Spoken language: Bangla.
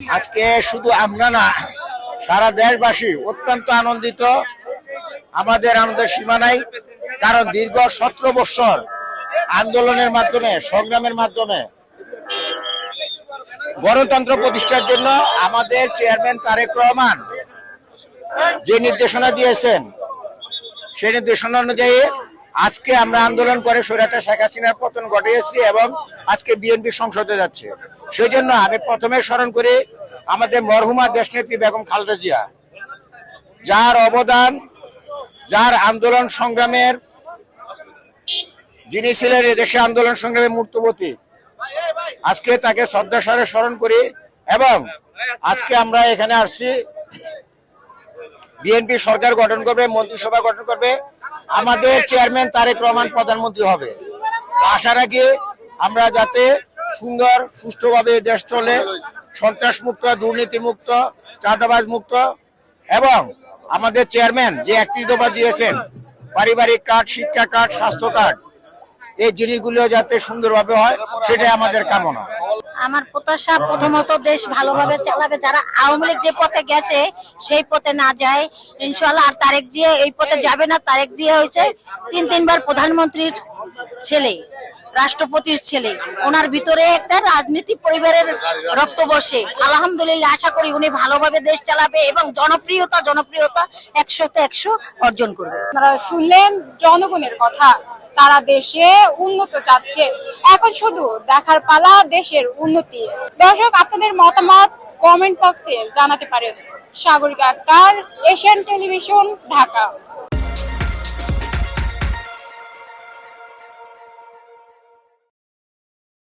আজকে শুধু আমরা না, সারা দেশবাসী অত্যন্ত আনন্দিত। আমাদের আনন্দের সীমা নাই, কারণ দীর্ঘ 17 বছর আন্দোলনের মাধ্যমে, সংগ্রামের মাধ্যমে গণতন্ত্র প্রতিষ্ঠার জন্য আমাদের চেয়ারম্যান তারেক রহমান যে নির্দেশনা দিয়েছেন, সেই নির্দেশনা অনুযায়ী আজকে আমরা আন্দোলন করে স্বৈরাচার শেখ হাসিনার পতন ঘটিয়েছি এবং আজকে বিএনপি সংসদে যাচ্ছে। সেই জন্য আমি প্রথমে স্মরণ করি আমাদের মরহুমা দেশনেত্রী বেগম খালেদা জিয়া, যার অবদান, যার আন্দোলন সংগ্রামের, যিনি ছিলেন এদেশে আন্দোলন সংগ্রামের মূর্তবতী। আজকে তাকে শ্রদ্ধার সাথে স্মরণ করি এবং আজকে আমরা এখানে আসছি, বিএনপি সরকার গঠন করবে, মন্ত্রিসভা গঠন করবে, আমাদের চেয়ারম্যান তারেক রহমান প্রধানমন্ত্রী হবে। আশা রাখি আমরা যাতে সুন্দর সুষ্ঠুভাবে দেশ চলে, সন্ত্রাস মুক্ত, দুর্নীতি মুক্ত, চাঁদাবাজ মুক্ত, এবং আমাদের চেয়ারম্যান যে 31 দফা দিয়েছেন, পারিবারিক কার্ড, শিক্ষা কার্ড, স্বাস্থ্য কার্ড, এই জিনিসগুলো যাতে সুন্দরভাবে হয়, সেটাই আমাদের কামনা। আমার প্রত্যাশা প্রথমত দেশ ভালোভাবে চালাবে, যারা আওয়ামী লীগ যে পথে গেছে সেই পথে না যায় ইনশাআল্লাহ। আর তারেক জিয়া এই পথে যাবে না। তারেক জিয়া হয়েছে তিনবার প্রধানমন্ত্রীর ছেলে, রাষ্ট্রপতির ছেলে। ওনার ভিতরে একটা রাজনীতি পরিবারের রক্ত বসে। আলহামদুলিল্লাহ, আশা করি উনি ভালোভাবে দেশ চালাবে এবং জনপ্রিয়তা 100তে 100 অর্জন করবে। আপনারা শুনলেন জনগণের কথা, তারা দেশে উন্নত চাচ্ছে। এখন শুধু দেখার পালা দেশের উন্নতি। দর্শক, আপনাদের মতামত কমেন্ট বক্সে জানাতে পারেন। Sagarika Akter, Asian television, Dhaka.